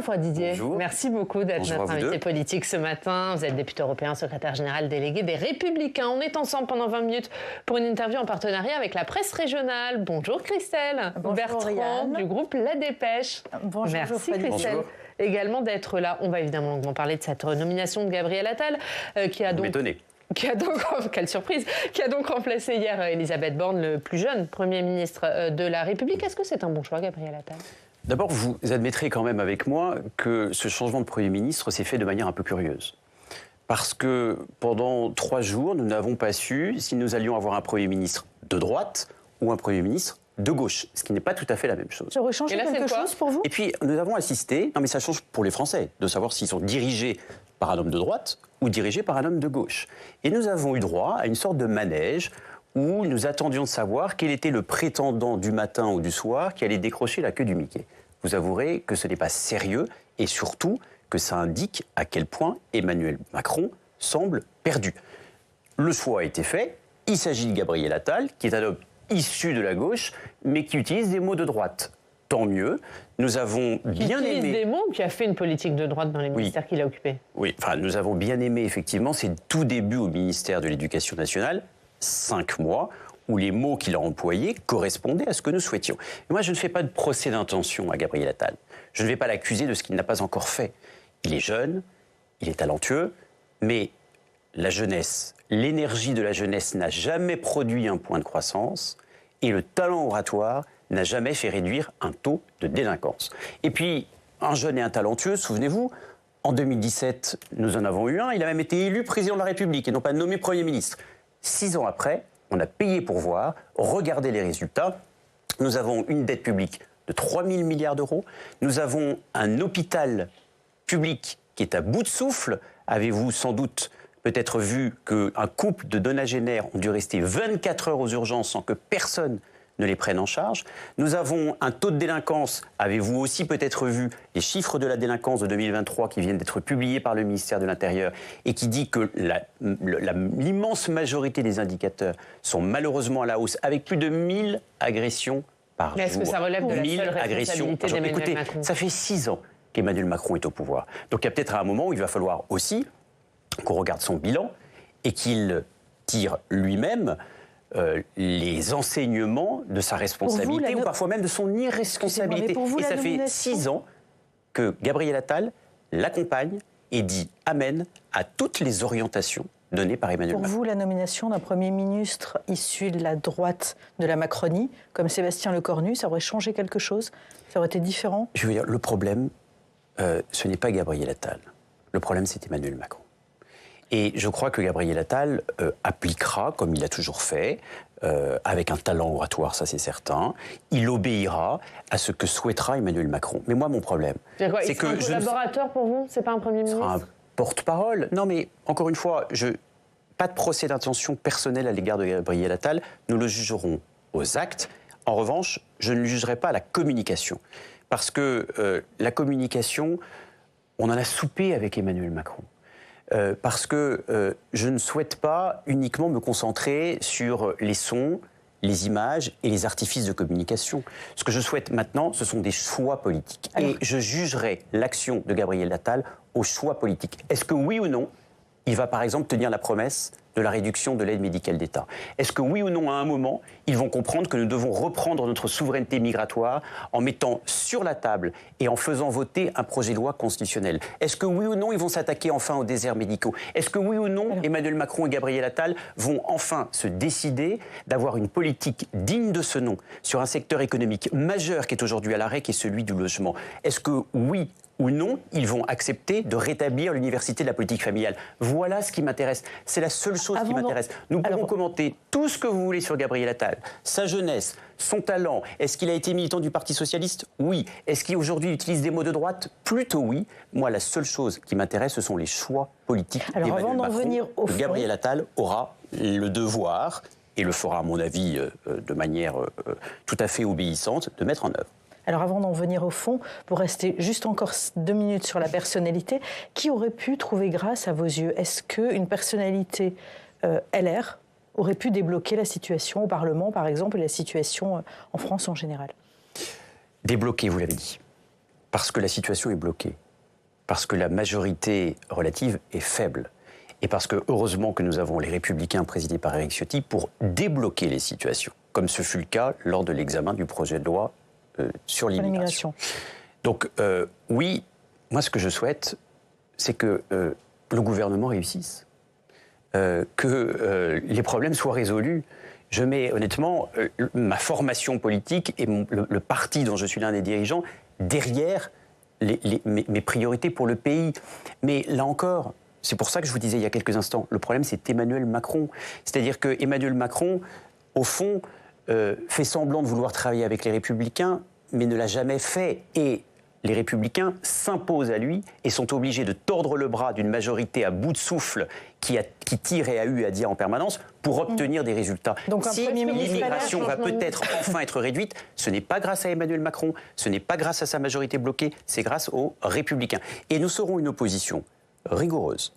Geoffroy Didier. Bonjour. Merci beaucoup d'être notre invité politique ce matin. Vous êtes député européen, secrétaire général délégué des Républicains. On est ensemble pendant 20 minutes pour une interview en partenariat avec la presse régionale. Bonjour Christelle. Bonjour Bertrand Oriane. du groupe La Dépêche. Bonjour Merci Geoffroy Christelle. Bonjour. Également d'être là. On va évidemment longuement parler de cette nomination de Gabriel Attal qui a donc... quelle surprise, qui a donc remplacé hier Elisabeth Borne, le plus jeune Premier ministre de la République. Est-ce que c'est un bon choix, Gabriel Attal ? D'abord, vous admettrez quand même avec moi que ce changement de Premier ministre s'est fait de manière un peu curieuse. Parce que pendant 3 jours, nous n'avons pas su si nous allions avoir un Premier ministre de droite ou un Premier ministre de gauche, ce qui n'est pas tout à fait la même chose. Ça aurait changé quelque chose pour vous ? Et puis, nous avons assisté, non mais ça change pour les Français, de savoir s'ils sont dirigés par un homme de droite ou dirigés par un homme de gauche. Et nous avons eu droit à une sorte de manège où nous attendions de savoir quel était le prétendant du matin ou du soir qui allait décrocher la queue du Mickey. Vous avouerez que ce n'est pas sérieux et surtout que ça indique à quel point Emmanuel Macron semble perdu. Le choix a été fait, il s'agit de Gabriel Attal, qui est un homme issu de la gauche, mais qui utilise des mots de droite. Tant mieux, nous avons bien aimé... Qui utilise des mots ou qui a fait une politique de droite dans les ministères qu'il a occupés ? Oui, enfin, nous avons bien aimé effectivement ses tout débuts au ministère de l'Éducation nationale, 5 mois, où les mots qu'il a employés correspondaient à ce que nous souhaitions. Et moi, je ne fais pas de procès d'intention à Gabriel Attal. Je ne vais pas l'accuser de ce qu'il n'a pas encore fait. Il est jeune, il est talentueux, mais la jeunesse, l'énergie de la jeunesse n'a jamais produit un point de croissance et le talent oratoire n'a jamais fait réduire un taux de délinquance. Et puis, un jeune et un talentueux, souvenez-vous, en 2017, nous en avons eu un, il a même été élu président de la République et non pas nommé Premier ministre. 6 ans après, on a payé pour voir, regardez les résultats. Nous avons une dette publique de 3 000 milliards d'euros. Nous avons un hôpital public qui est à bout de souffle. Avez-vous sans doute peut-être vu qu'un couple de nonagénaires ont dû rester 24 heures aux urgences sans que personne ne les prenne en charge. Nous avons un taux de délinquance, avez-vous aussi peut-être vu les chiffres de la délinquance de 2023 qui viennent d'être publiés par le ministère de l'Intérieur et qui dit que l'immense majorité des indicateurs sont malheureusement à la hausse, avec plus de 1000 agressions par jour. Mais est-ce que ça relève de la seule responsabilité d'Emmanuel Macron ? Écoutez, ça fait 6 ans qu'Emmanuel Macron est au pouvoir. Donc il y a peut-être un moment où il va falloir aussi qu'on regarde son bilan et qu'il tire lui-même les enseignements de sa responsabilité ou parfois même de son irresponsabilité. Et ça fait 6 ans que Gabriel Attal l'accompagne et dit amen à toutes les orientations données par Emmanuel Macron. Pour vous, la nomination d'un Premier ministre issu de la droite de la Macronie, comme Sébastien Lecornu, ça aurait changé quelque chose ? Ça aurait été différent ? Je veux dire, le problème, ce n'est pas Gabriel Attal. Le problème, c'est Emmanuel Macron. Et je crois que Gabriel Attal appliquera, comme il a toujours fait, avec un talent oratoire, ça c'est certain. Il obéira à ce que souhaitera Emmanuel Macron. Mais moi, mon problème, c'est que un collaborateur pour vous, c'est pas un Premier ministre ? Un porte-parole. Non, mais encore une fois, pas de procès d'intention personnelle à l'égard de Gabriel Attal. Nous le jugerons aux actes. En revanche, je ne jugerai pas à la communication. Parce que la communication, on en a soupé avec Emmanuel Macron. Parce que je ne souhaite pas uniquement me concentrer sur les sons, les images et les artifices de communication. Ce que je souhaite maintenant, ce sont des choix politiques. Et je jugerai l'action de Gabriel Attal aux choix politiques. Est-ce que oui ou non, il va par exemple tenir la promesse de la réduction de l'aide médicale d'État? Est-ce que oui ou non, à un moment, ils vont comprendre que nous devons reprendre notre souveraineté migratoire en mettant sur la table et en faisant voter un projet de loi constitutionnel? Est-ce que oui ou non, ils vont s'attaquer enfin aux déserts médicaux? Est-ce que oui ou non, Emmanuel Macron et Gabriel Attal vont enfin se décider d'avoir une politique digne de ce nom sur un secteur économique majeur qui est aujourd'hui à l'arrêt, qui est celui du logement? Est-ce que oui ou non, ils vont accepter de rétablir l'université de la politique familiale? Voilà ce qui m'intéresse. C'est la seule chose qui m'intéresse. Nous pourrons commenter tout ce que vous voulez sur Gabriel Attal, sa jeunesse, son talent. Est-ce qu'il a été militant du Parti socialiste? Oui. Est-ce qu'il aujourd'hui utilise des mots de droite? Plutôt oui. Moi, la seule chose qui m'intéresse, ce sont les choix politiques d'Emmanuel Macron. Gabriel Attal aura le devoir, et le fera à mon avis de manière tout à fait obéissante, de mettre en œuvre. Alors avant d'en venir au fond, pour rester juste encore 2 minutes sur la personnalité, qui aurait pu trouver grâce à vos yeux? Est-ce qu'une personnalité LR aurait pu débloquer la situation au Parlement, par exemple, et la situation en France en général? Débloquer, vous l'avez dit. Parce que la situation est bloquée. Parce que la majorité relative est faible. Et parce que, heureusement, que nous avons les Républicains présidés par Éric Ciotti pour débloquer les situations, comme ce fut le cas lors de l'examen du projet de loi sur l'immigration. Donc, oui, moi, ce que je souhaite, c'est que le gouvernement réussisse, que les problèmes soient résolus. Je mets honnêtement ma formation politique et le parti dont je suis l'un des dirigeants derrière mes priorités pour le pays. Mais là encore, c'est pour ça que je vous disais il y a quelques instants, le problème c'est Emmanuel Macron. C'est-à-dire que Emmanuel Macron, au fond, fait semblant de vouloir travailler avec les Républicains, mais ne l'a jamais fait. Et les Républicains s'imposent à lui et sont obligés de tordre le bras d'une majorité à bout de souffle qui tire et a eu à dire en permanence pour obtenir des résultats. Donc si l'immigration va peut-être enfin être réduite, ce n'est pas grâce à Emmanuel Macron, ce n'est pas grâce à sa majorité bloquée, c'est grâce aux Républicains. Et nous serons une opposition rigoureuse,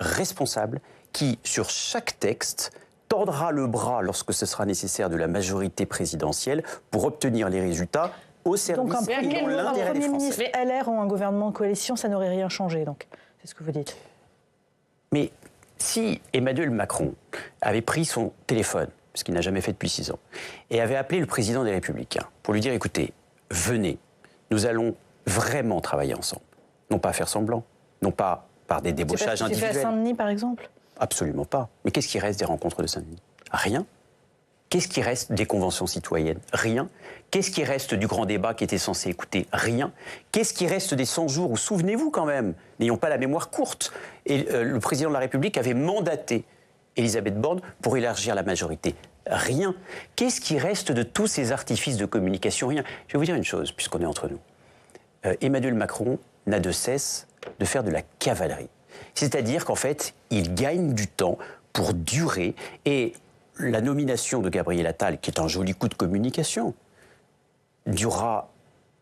responsable, qui, sur chaque texte, tordra le bras lorsque ce sera nécessaire de la majorité présidentielle pour obtenir les résultats au service et dans l'intérêt des Français. Ministre LR ou un gouvernement de coalition, ça n'aurait rien changé, donc. C'est ce que vous dites. Mais si Emmanuel Macron avait pris son téléphone, ce qu'il n'a jamais fait depuis 6 ans, et avait appelé le président des Républicains pour lui dire, écoutez, venez, nous allons vraiment travailler ensemble. Non pas faire semblant, non pas par des débauchages individuels. C'est fait à Saint-Denis, par exemple ? Absolument pas. Mais qu'est-ce qui reste des rencontres de Saint-Denis ? Rien. Qu'est-ce qui reste des conventions citoyennes ? Rien. Qu'est-ce qui reste du grand débat qui était censé écouter ? Rien. Qu'est-ce qui reste des 100 jours où, souvenez-vous quand même, n'ayons pas la mémoire courte, et le président de la République avait mandaté Elisabeth Borne pour élargir la majorité ? Rien. Qu'est-ce qui reste de tous ces artifices de communication ? Rien. Je vais vous dire une chose, puisqu'on est entre nous. Emmanuel Macron n'a de cesse de faire de la cavalerie. C'est-à-dire qu'en fait, il gagne du temps pour durer, et la nomination de Gabriel Attal, qui est un joli coup de communication, durera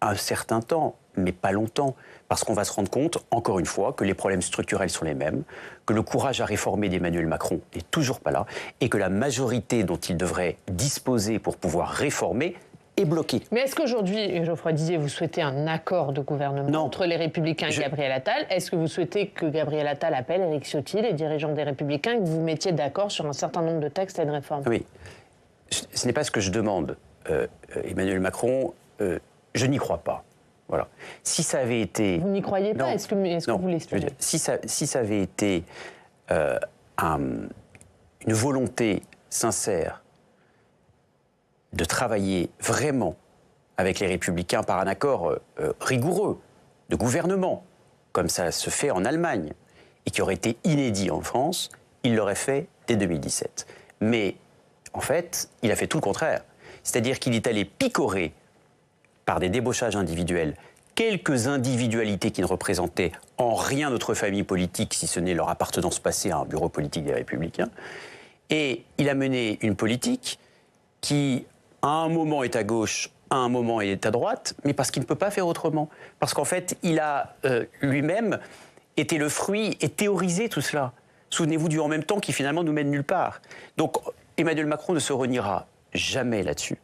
un certain temps, mais pas longtemps, parce qu'on va se rendre compte, encore une fois, que les problèmes structurels sont les mêmes, que le courage à réformer d'Emmanuel Macron n'est toujours pas là, et que la majorité dont il devrait disposer pour pouvoir réformer est bloquée. Mais est-ce qu'aujourd'hui, Geoffroy Didier, vous souhaitez un accord de gouvernement entre les Républicains et Gabriel Attal ? Est-ce que vous souhaitez que Gabriel Attal appelle Éric Ciotti, les dirigeants des Républicains, et que vous mettiez d'accord sur un certain nombre de textes et de réformes ? Oui. Ce n'est pas ce que je demande. Emmanuel Macron, je n'y crois pas. Voilà. Si ça avait été... Vous n'y croyez pas ? Est-ce que vous l'espérez ? Si ça avait été une volonté sincère de travailler vraiment avec les Républicains par un accord rigoureux de gouvernement, comme ça se fait en Allemagne, et qui aurait été inédit en France, il l'aurait fait dès 2017. Mais en fait, il a fait tout le contraire. C'est-à-dire qu'il est allé picorer par des débauchages individuels quelques individualités qui ne représentaient en rien notre famille politique, si ce n'est leur appartenance passée à un bureau politique des Républicains. Et il a mené une politique qui, à un moment, est à gauche, à un moment, est à droite, mais parce qu'il ne peut pas faire autrement. Parce qu'en fait, il a lui-même été le fruit et théorisé tout cela. Souvenez-vous du « en même temps » qui finalement nous mène nulle part. Donc Emmanuel Macron ne se reniera jamais là-dessus.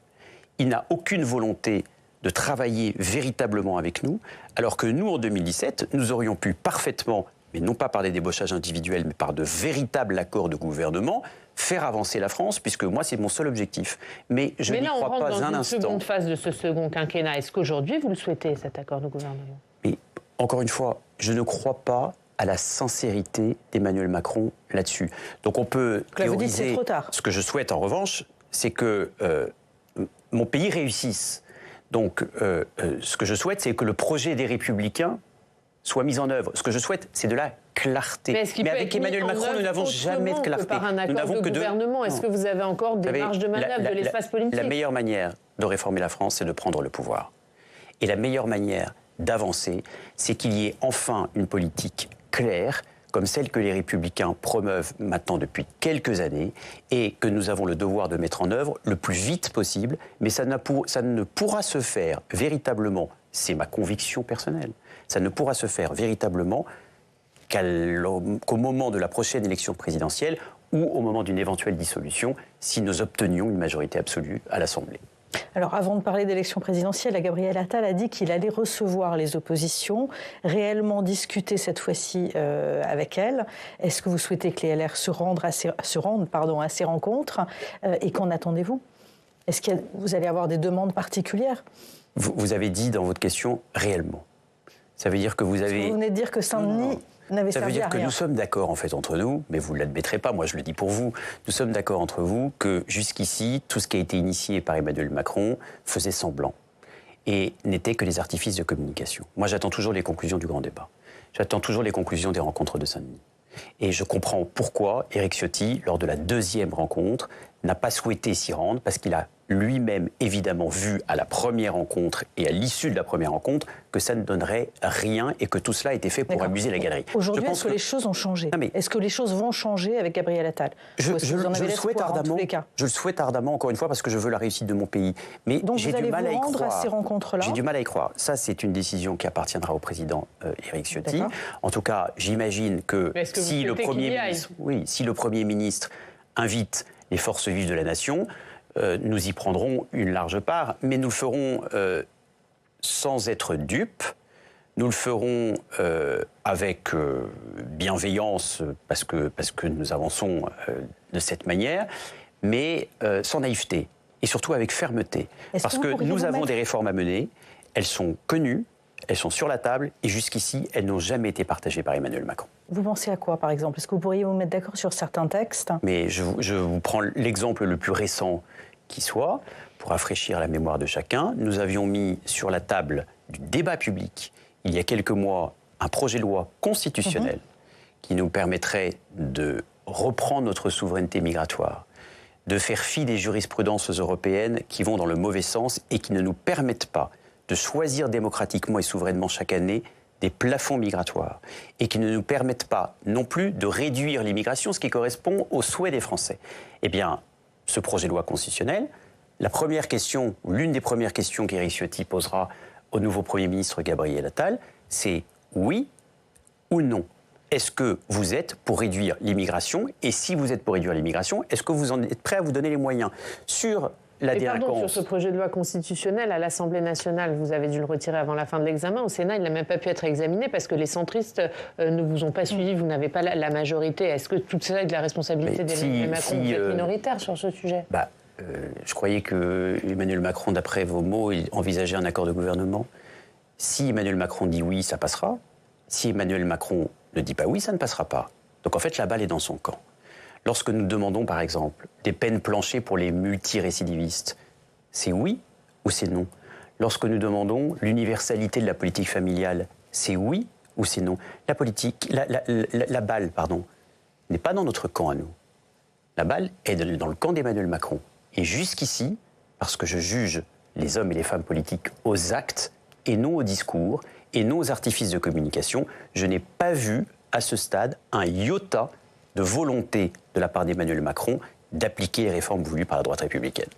Il n'a aucune volonté de travailler véritablement avec nous, alors que nous, en 2017, nous aurions pu parfaitement, mais non pas par des débauchages individuels, mais par de véritables accords de gouvernement, faire avancer la France, puisque moi, c'est mon seul objectif. Mais je n'y crois pas un instant. Mais là, on rentre dans une seconde phase de ce second quinquennat. Est-ce qu'aujourd'hui, vous le souhaitez, cet accord de gouvernement ? Mais, encore une fois, je ne crois pas à la sincérité d'Emmanuel Macron là-dessus. Donc on peut théoriser. C'est trop tard. Ce que je souhaite, en revanche, c'est que mon pays réussisse. Donc, ce que je souhaite, c'est que le projet des Républicains soit mis en œuvre. Ce que je souhaite, c'est de la clarté. Mais avec Emmanuel Macron, nous n'avons jamais de clarté. Par un accord de gouvernement, est-ce que vous avez encore des marges de manœuvre de l'espace politique ? La meilleure manière de réformer la France, c'est de prendre le pouvoir. Et la meilleure manière d'avancer, c'est qu'il y ait enfin une politique claire, comme celle que les Républicains promeuvent maintenant depuis quelques années, et que nous avons le devoir de mettre en œuvre le plus vite possible, mais ça ne pourra se faire véritablement, c'est ma conviction personnelle, ça ne pourra se faire véritablement qu'au moment de la prochaine élection présidentielle ou au moment d'une éventuelle dissolution, si nous obtenions une majorité absolue à l'Assemblée. Alors, avant de parler d'élection présidentielle, Gabriel Attal a dit qu'il allait recevoir les oppositions, réellement discuter cette fois-ci avec elles. Est-ce que vous souhaitez que les LR se rendent à ces rencontres et qu'en attendez-vous? Est-ce que vous allez avoir des demandes particulières? Vous avez dit dans votre question « réellement ». Ça veut dire que vous avez... Vous venez de dire que Saint-Denis n'avait servi à rien. Ça veut dire que nous sommes d'accord en fait entre nous, mais vous ne l'admettrez pas, moi je le dis pour vous. Nous sommes d'accord entre vous que jusqu'ici, tout ce qui a été initié par Emmanuel Macron faisait semblant et n'était que des artifices de communication. Moi j'attends toujours les conclusions du grand débat. J'attends toujours les conclusions des rencontres de Saint-Denis. Et je comprends pourquoi Éric Ciotti, lors de la deuxième rencontre, n'a pas souhaité s'y rendre, parce qu'il a lui-même évidemment vu à la première rencontre et à l'issue de la première rencontre que ça ne donnerait rien et que tout cela était fait pour amuser la galerie. Aujourd'hui, est-ce que les choses ont changé? Est-ce que les choses vont changer avec Gabriel Attal? Je le souhaite ardemment. Je le souhaite ardemment, encore une fois, parce que je veux la réussite de mon pays. Mais j'ai du mal à y croire. À ces rencontres-là? J'ai du mal à y croire. Ça, c'est une décision qui appartiendra au président Éric Ciotti. En tout cas, j'imagine que si le Premier ministre invite les forces vives de la nation, nous y prendrons une large part, mais nous le ferons sans être dupes, nous le ferons avec bienveillance, parce que nous avançons de cette manière, mais sans naïveté, et surtout avec fermeté. Parce que nous avons des réformes à mener, elles sont connues, elles sont sur la table, et jusqu'ici, elles n'ont jamais été partagées par Emmanuel Macron. Vous pensez à quoi, par exemple? Est-ce que vous pourriez vous mettre d'accord sur certains textes? Mais je vous prends l'exemple le plus récent qui soit, pour rafraîchir la mémoire de chacun. Nous avions mis sur la table du débat public, il y a quelques mois, un projet de loi constitutionnel qui nous permettrait de reprendre notre souveraineté migratoire, de faire fi des jurisprudences européennes qui vont dans le mauvais sens et qui ne nous permettent pas de choisir démocratiquement et souverainement chaque année des plafonds migratoires et qui ne nous permettent pas non plus de réduire l'immigration, ce qui correspond aux souhaits des Français. Eh bien, ce projet de loi constitutionnel, la première question, ou l'une des premières questions qu'Éric Ciotti posera au nouveau Premier ministre Gabriel Attal, c'est oui ou non. Est-ce que vous êtes pour réduire l'immigration? Et si vous êtes pour réduire l'immigration, est-ce que vous en êtes prêt à vous donner les moyens? Sur la délinquance... Pardon, sur ce projet de loi constitutionnel, à l'Assemblée nationale, vous avez dû le retirer avant la fin de l'examen. Au Sénat, il n'a même pas pu être examiné parce que les centristes ne vous ont pas suivi, vous n'avez pas la majorité. Est-ce que tout ça est de la responsabilité d'Emmanuel Macron? Vous êtes minoritaire sur ce sujet. Je croyais que Emmanuel Macron, d'après vos mots, il envisageait un accord de gouvernement. Si Emmanuel Macron dit oui, ça passera. Si Emmanuel Macron ne dit pas oui, ça ne passera pas. Donc en fait, la balle est dans son camp. Lorsque nous demandons, par exemple, des peines planchées pour les multirécidivistes, c'est oui ou c'est non? Lorsque nous demandons l'universalité de la politique familiale, c'est oui ou c'est non? La balle, n'est pas dans notre camp à nous. La balle est dans le camp d'Emmanuel Macron. Et jusqu'ici, parce que je juge les hommes et les femmes politiques aux actes et non aux discours et non aux artifices de communication, je n'ai pas vu à ce stade un iota de volonté de la part d'Emmanuel Macron d'appliquer les réformes voulues par la droite républicaine.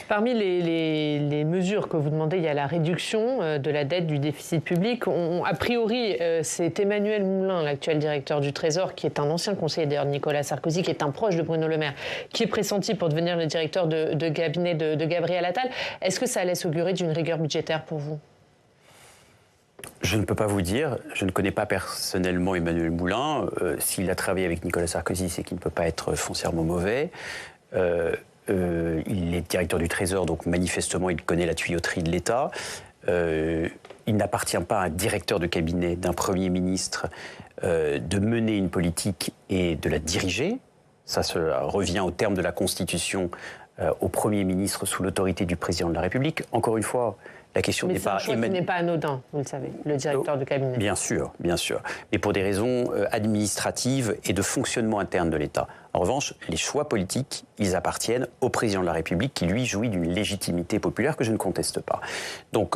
Parmi les mesures que vous demandez, il y a la réduction de la dette, du déficit public. A priori, c'est Emmanuel Moulin, l'actuel directeur du Trésor, qui est un ancien conseiller d'ailleurs de Nicolas Sarkozy, qui est un proche de Bruno Le Maire, qui est pressenti pour devenir le directeur de cabinet de Gabriel Attal. Est-ce que ça laisse augurer d'une rigueur budgétaire pour vous? Je ne peux pas vous dire. Je ne connais pas personnellement Emmanuel Moulin. S'il a travaillé avec Nicolas Sarkozy, c'est qu'il ne peut pas être foncièrement mauvais. Il est directeur du Trésor, donc manifestement, il connaît la tuyauterie de l'État. Il n'appartient pas à un directeur de cabinet d'un Premier ministre de mener une politique et de la diriger. Ça revient au terme de la Constitution au Premier ministre sous l'autorité du Président de la République. Encore une fois, la question n'est pas... Mais n'est pas anodin, vous le savez, le directeur de cabinet. Bien sûr, bien sûr. Mais pour des raisons administratives et de fonctionnement interne de l'État. En revanche, les choix politiques, ils appartiennent au Président de la République qui, lui, jouit d'une légitimité populaire que je ne conteste pas. Donc,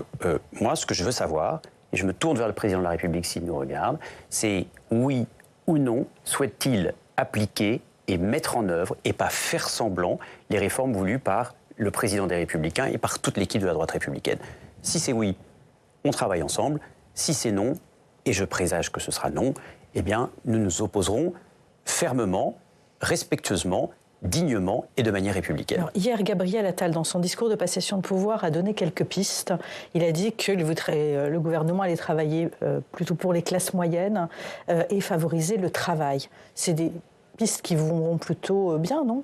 moi, ce que je veux savoir, et je me tourne vers le Président de la République s'il nous regarde, c'est oui ou non souhaite-t-il appliquer et mettre en œuvre, et pas faire semblant, les réformes voulues par le Président des Républicains et par toute l'équipe de la droite républicaine. Si c'est oui, on travaille ensemble. Si c'est non, et je présage que ce sera non, eh bien, nous nous opposerons fermement, respectueusement dignement et de manière républicaine. Alors, hier, Gabriel Attal, dans son discours de passation de pouvoir, a donné quelques pistes. Il a dit que le gouvernement allait travailler plutôt pour les classes moyennes et favoriser le travail. C'est des pistes qui vont plutôt bien, non ?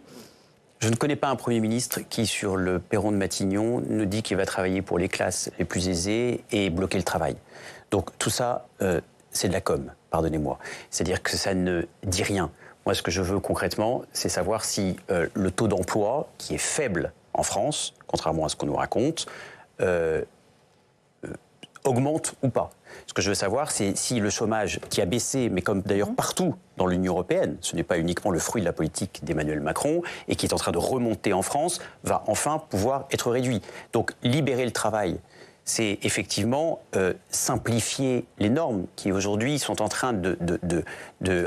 Je ne connais pas un Premier ministre qui, sur le perron de Matignon, nous dit qu'il va travailler pour les classes les plus aisées et bloquer le travail. Donc tout ça, c'est de la com, pardonnez-moi. C'est-à-dire que ça ne dit rien. Moi, ce que je veux concrètement, c'est savoir si le taux d'emploi, qui est faible en France, contrairement à ce qu'on nous raconte, augmente ou pas. Ce que je veux savoir, c'est si le chômage, qui a baissé, mais comme d'ailleurs partout dans l'Union européenne, ce n'est pas uniquement le fruit de la politique d'Emmanuel Macron, et qui est en train de remonter en France, va enfin pouvoir être réduit. Donc, libérer le travail, c'est effectivement simplifier les normes qui aujourd'hui sont en train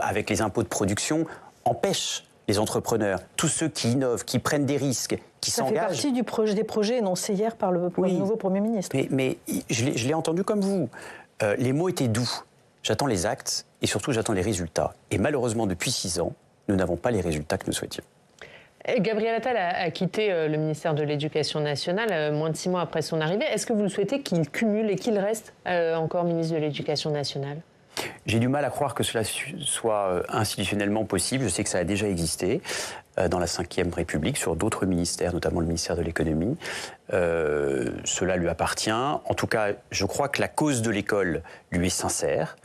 avec les impôts de production, empêchent les entrepreneurs, tous ceux qui innovent, qui prennent des risques, qui s'engagent. Ça fait partie des projets énoncés hier par le nouveau Premier ministre. Mais je l'ai entendu comme vous. Les mots étaient doux. J'attends les actes et surtout j'attends les résultats. Et malheureusement, depuis 6 ans, nous n'avons pas les résultats que nous souhaitions. Gabriel Attal a quitté le ministère de l'Éducation nationale moins de 6 mois après son arrivée. Est-ce que vous le souhaitez qu'il cumule et qu'il reste encore ministre de l'Éducation nationale ? J'ai du mal à croire que cela soit institutionnellement possible. Je sais que ça a déjà existé dans la Ve République, sur d'autres ministères, notamment le ministère de l'Économie. Cela lui appartient. En tout cas, je crois que la cause de l'école lui est sincère.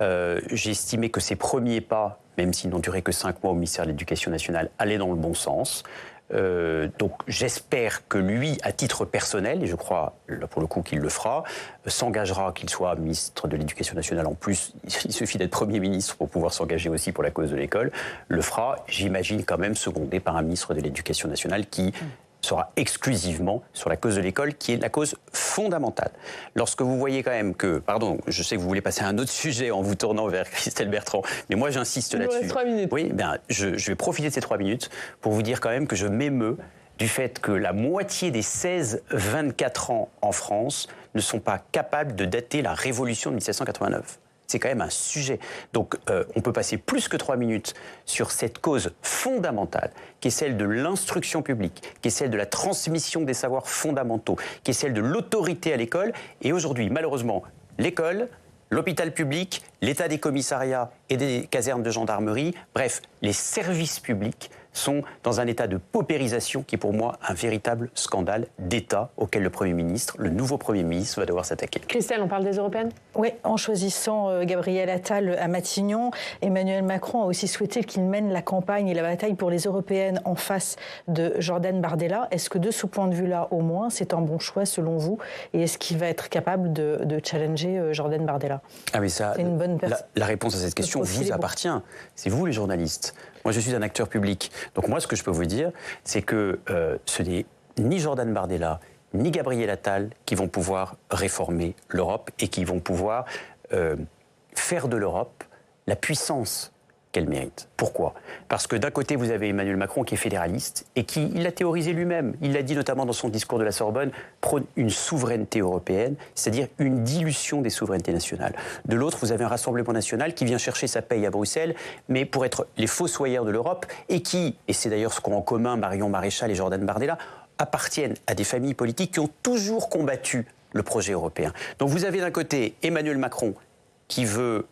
J'ai estimé que ses premiers pas, même s'ils n'ont duré que 5 mois au ministère de l'Éducation nationale, allaient dans le bon sens. Donc j'espère que lui, à titre personnel, et je crois là, pour le coup qu'il le fera, s'engagera, qu'il soit ministre de l'Éducation nationale en plus, il suffit d'être Premier ministre pour pouvoir s'engager aussi pour la cause de l'école, le fera, j'imagine quand même secondé par un ministre de l'Éducation nationale qui sera exclusivement sur la cause de l'école, qui est la cause fondamentale. Lorsque vous voyez quand même que, pardon, je sais que vous voulez passer à un autre sujet en vous tournant vers Christelle Bertrand, mais moi j'insiste là-dessus. Il nous reste 3 minutes. Oui, je vais profiter de ces 3 minutes pour vous dire quand même que je m'émeus du fait que la moitié des 16-24 ans en France ne sont pas capables de dater la révolution de 1789. C'est quand même un sujet. Donc on peut passer plus que 3 minutes sur cette cause fondamentale, qui est celle de l'instruction publique, qui est celle de la transmission des savoirs fondamentaux, qui est celle de l'autorité à l'école. Et aujourd'hui, malheureusement, l'école, l'hôpital public, l'état des commissariats et des casernes de gendarmerie, bref, les services publics sont dans un état de paupérisation qui est pour moi un véritable scandale d'État auquel le nouveau Premier ministre va devoir s'attaquer. Christelle, on parle des européennes ? Oui, en choisissant Gabriel Attal à Matignon, Emmanuel Macron a aussi souhaité qu'il mène la campagne et la bataille pour les européennes en face de Jordan Bardella. Est-ce que de ce point de vue-là, au moins, c'est un bon choix selon vous ? Et est-ce qu'il va être capable de challenger Jordan Bardella ? Ah mais ça, la réponse à cette question vous appartient. C'est vous les journalistes. Moi, je suis un acteur public. Donc moi, ce que je peux vous dire, c'est que ce n'est ni Jordan Bardella, ni Gabriel Attal qui vont pouvoir réformer l'Europe et qui vont pouvoir faire de l'Europe la puissance qu'elle mérite. Pourquoi ? Parce que d'un côté, vous avez Emmanuel Macron qui est fédéraliste et qui, il l'a théorisé lui-même. Il l'a dit notamment dans son discours de la Sorbonne, prône une souveraineté européenne, c'est-à-dire une dilution des souverainetés nationales. De l'autre, vous avez un Rassemblement national qui vient chercher sa paye à Bruxelles, mais pour être les fossoyeurs de l'Europe et qui, et c'est d'ailleurs ce qu'ont en commun Marion Maréchal et Jordan Bardella, appartiennent à des familles politiques qui ont toujours combattu le projet européen. Donc vous avez d'un côté Emmanuel Macron qui veut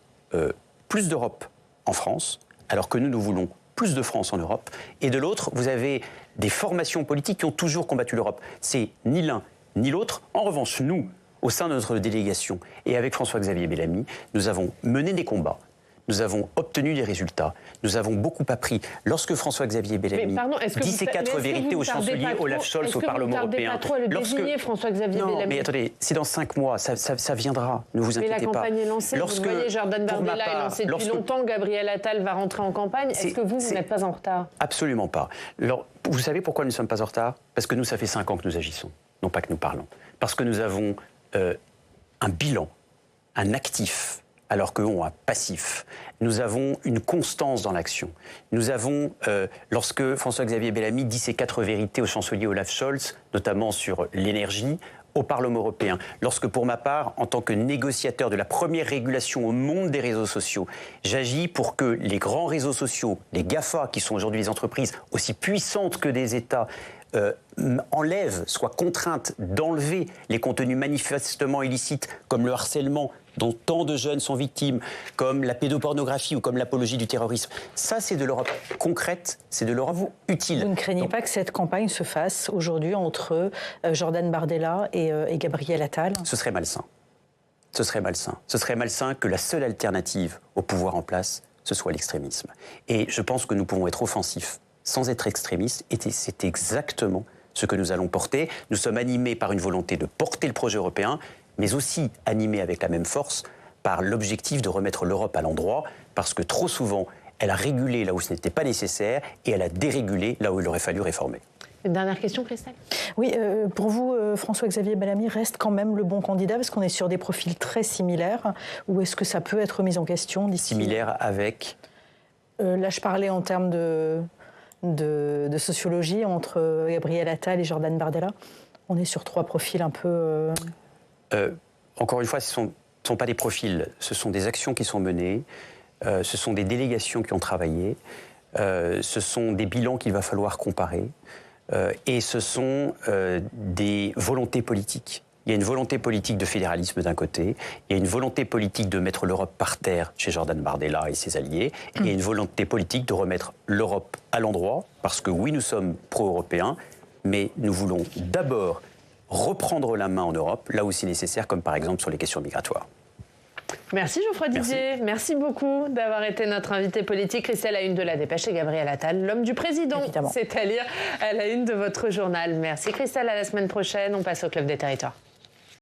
plus d'Europe en France, alors que nous voulons plus de France en Europe. Et de l'autre, vous avez des formations politiques qui ont toujours combattu l'Europe. C'est ni l'un ni l'autre. En revanche, nous, au sein de notre délégation, et avec François-Xavier Bellamy, nous avons mené des combats. Nous avons obtenu des résultats. Nous avons beaucoup appris. Lorsque François-Xavier Bellamy dit ses 4 vérités au chancelier Olaf Scholz au Parlement européen. Pas trop à le désigner, François-Xavier Bellamy. Non, mais attendez, c'est dans 5 mois, ça viendra. Ne vous inquiétez pas. Mais la campagne est lancée. Vous voyez, Jordan Bardella est lancé depuis longtemps. Gabriel Attal va rentrer en campagne. Est-ce que vous n'êtes pas en retard ? Absolument pas. Alors, vous savez pourquoi nous ne sommes pas en retard ? Parce que nous, ça fait 5 ans que nous agissons, non pas que nous parlons. Parce que nous avons un bilan, un actif, alors qu'eux ont un passif. Nous avons une constance dans l'action. Nous avons, lorsque François-Xavier Bellamy dit ses 4 vérités au chancelier Olaf Scholz, notamment sur l'énergie, au Parlement européen, lorsque pour ma part, en tant que négociateur de la première régulation au monde des réseaux sociaux, j'agis pour que les grands réseaux sociaux, les GAFA, qui sont aujourd'hui des entreprises aussi puissantes que des États, soient contraintes d'enlever les contenus manifestement illicites comme le harcèlement dont tant de jeunes sont victimes, comme la pédopornographie ou comme l'apologie du terrorisme. Ça, c'est de l'Europe concrète, c'est de l'Europe utile. Vous ne craignez pas que cette campagne se fasse aujourd'hui entre Jordan Bardella et Gabriel Attal? Ce serait malsain. Ce serait malsain. Ce serait malsain que la seule alternative au pouvoir en place, ce soit l'extrémisme. Et je pense que nous pouvons être offensifs sans être extrémistes, et c'est exactement ce que nous allons porter. Nous sommes animés par une volonté de porter le projet européen, mais aussi animés avec la même force par l'objectif de remettre l'Europe à l'endroit, parce que trop souvent, elle a régulé là où ce n'était pas nécessaire, et elle a dérégulé là où il aurait fallu réformer. Une dernière question, Christelle? Oui, pour vous, François-Xavier Bellamy reste quand même le bon candidat, parce qu'on est sur des profils très similaires, ou est-ce que ça peut être mis en question d'ici? Similaire avec Là, je parlais en termes de sociologie entre Gabriel Attal et Jordan Bardella. On est sur 3 profils un peu... Encore une fois, ce ne sont pas des profils, ce sont des actions qui sont menées, ce sont des délégations qui ont travaillé, ce sont des bilans qu'il va falloir comparer, et ce sont des volontés politiques. Il y a une volonté politique de fédéralisme d'un côté, il y a une volonté politique de mettre l'Europe par terre chez Jordan Bardella et ses alliés, et il y a une volonté politique de remettre l'Europe à l'endroit, parce que oui, nous sommes pro-européens, mais nous voulons d'abord reprendre la main en Europe, là où c'est nécessaire, comme par exemple sur les questions migratoires. Merci Geoffroy Didier. Merci beaucoup d'avoir été notre invité politique. Christelle, à la une de La Dépêche, et Gabriel Attal, l'homme du président. C'est à lire à la une de votre journal. Merci Christelle, à la semaine prochaine. On passe au Club des Territoires.